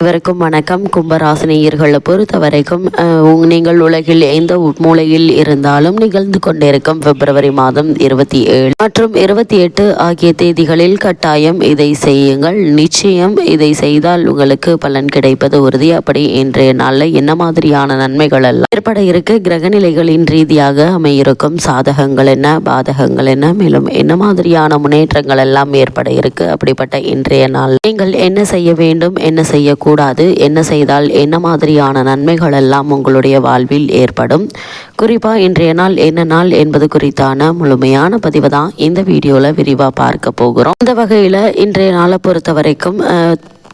அனைவருக்கும் வணக்கம். கும்பராசினியர்களை பொறுத்த வரைக்கும் நீங்கள் உலகில் எந்த மூலையில் இருந்தாலும் நிகழ்ந்து கொண்டிருக்கும் பிப்ரவரி மாதம் 27 மற்றும் 28 ஆகிய தேதிகளில் கட்டாயம் இதை செய்யுங்கள். நிச்சயம் இதை செய்தால் உங்களுக்கு பலன் கிடைப்பது உறுதி. அப்படி இன்றைய நாளில் என்ன மாதிரியான நன்மைகள் எல்லாம் ஏற்பட இருக்கு, கிரகநிலைகளின் ரீதியாக அமையிருக்கும் சாதகங்கள் என்ன, பாதகங்கள் என்ன, மேலும் என்ன மாதிரியான முன்னேற்றங்கள் எல்லாம் ஏற்பட இருக்கு, அப்படிப்பட்ட இன்றைய நாள் நீங்கள் என்ன செய்ய வேண்டும், என்ன செய்யக்கூடாது, என்ன செய்தால் என்ன மாதிரியான நன்மைகள் எல்லாம் உங்களுடைய வாழ்வில் ஏற்படும், குறிப்பா இன்றைய நாள் என்ன நாள் என்பது குறித்தான முழுமையான பதிவு தான் இந்த வீடியோல விரிவா பார்க்க போகிறோம். இந்த வகையில இன்றைய நாளை பொறுத்த வரைக்கும்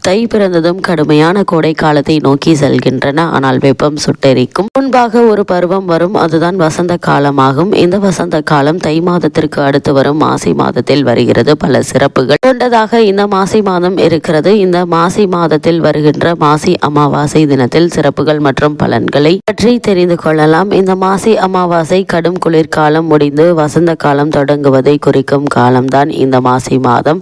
தை பிறந்ததும் கடுமையான கோடை காலத்தை நோக்கி செல்கின்றன. ஆனால் வெப்பம் சுட்டெரிக்கும் முன்பாக ஒரு பருவம் வரும், அதுதான் வசந்த காலமாகும். இந்த வசந்த காலம் தை மாதத்திற்கு அடுத்து வரும் மாசி மாதத்தில் வருகிறது. பல சிறப்புகள் கொண்டதாக இந்த மாசி மாதம் இருக்கிறது. இந்த மாசி மாதத்தில் வருகின்ற மாசி அமாவாசை தினத்தில் சிறப்புகள் மற்றும் பலன்களை பற்றி தெரிந்து கொள்ளலாம். இந்த மாசி அமாவாசை கடும் குளிர்காலம் முடிந்து வசந்த காலம் தொடங்குவதை குறிக்கும் காலம்தான் இந்த மாசி மாதம்.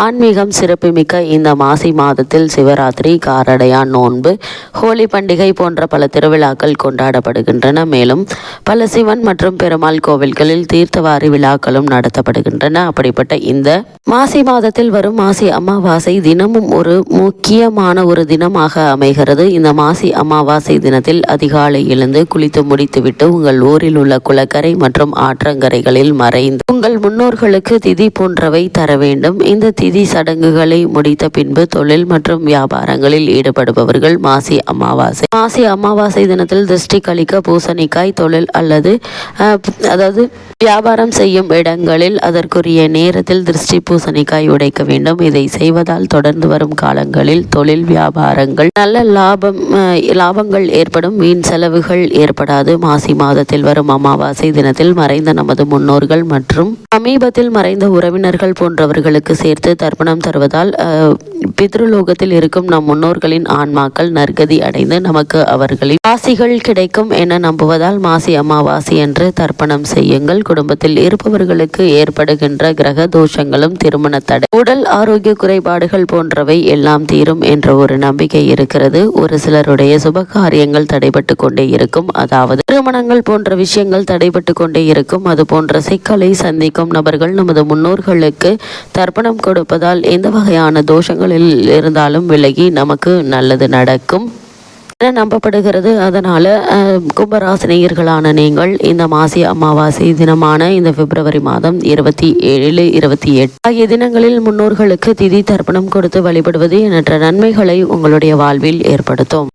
ஆன்மீகம் சிறப்புமிக்க இந்த மாசி மாதத்தில் சிவராத்திரி, காரடையான் நோன்பு, ஹோலி பண்டிகை போன்ற பல திருவிழாக்கள் கொண்டாடப்படுகின்றன. மேலும் பல சிவன் மற்றும் பெருமாள் கோவில்களில் தீர்த்தவாரி விழாக்களும் நடத்தப்படுகின்றன. அப்படிப்பட்ட இந்த மாசி மாதத்தில் வரும் மாசி அமாவாசை தினமும் ஒரு முக்கியமான ஒரு தினமாக அமைகிறது. இந்த மாசி அமாவாசை தினத்தில் அதிகாலை எழுந்து குளித்து முடித்துவிட்டு உங்கள் ஊரில் உள்ள குளக்கரை மற்றும் ஆற்றங்கரைகளில் மறைந்து உங்கள் முன்னோர்களுக்கு திதி போன்றவை தர வேண்டும். இந்த திதி சடங்குகளை முடித்த பின்பு தொழில் மற்றும் வியாபாரங்களில் ஈடுபடுபவர்கள் மாசி அமாவாசை தினத்தில் திருஷ்டி கழிக்க பூசணிக்காய் தொழில் அல்லது அதாவது வியாபாரம் செய்யும் இடங்களில் அதற்குரிய நேரத்தில் திருஷ்டி பூசணிக்காய் உடைக்க வேண்டும். இதை செய்வதால் தொடர்ந்து வரும் காலங்களில் தொழில் வியாபாரங்கள் நல்ல லாபங்கள் ஏற்படும், வீண் செலவுகள் ஏற்படாது. மாசி மாதத்தில் வரும் அமாவாசை தினத்தில் மறைந்த நமது முன்னோர்கள் மற்றும் சமீபத்தில் மறைந்த உறவினர்கள் போன்றவர்களுக்கு சேர்த்து தர்ப்பணம் தருவதால் பித்ருலோகத்தில் இருக்கும் நம் முன்னோர்களின் ஆன்மாக்கள் நற்கதி அடைந்து நமக்கு அவர்களின் ஆசிகள் கிடைக்கும் என நம்புவதால் மாசி அமாவாசை என்று தர்ப்பணம் செய்யுங்கள். குடும்பத்தில் இருப்பவர்களுக்கு ஏற்படுகின்ற கிரக தோஷங்களும், திருமண தடை, உடல் ஆரோக்கிய குறைபாடுகள் போன்றவை எல்லாம் தீரும் என்ற ஒரு நம்பிக்கை இருக்கிறது. ஒரு சிலருடைய சுப காரியங்கள் தடைபட்டு கொண்டே இருக்கும், அதாவது திருமணங்கள் போன்ற விஷயங்கள் தடைபட்டு கொண்டே இருக்கும். அது போன்ற சிக்கலை சந்திக்கும் நபர்கள் நமது முன்னோர்களுக்கு தர்ப்பணம் கொடுப்பதால் எந்த வகையான தோஷங்களில் இருந்தாலும் விலகி நமக்கு நல்லது நடக்கும் என நம்பப்படுகிறது. அதனால கும்பராசினியர்களான நீங்கள் இந்த மாசி அமாவாசை தினமான இந்த பிப்ரவரி மாதம் 27, 28 ஆகிய தினங்களில் முன்னோர்களுக்கு திதி தர்ப்பணம் கொடுத்து வழிபடுவது எண்ணற்ற நன்மைகளை உங்களுடைய வாழ்வில் ஏற்படுத்தும்.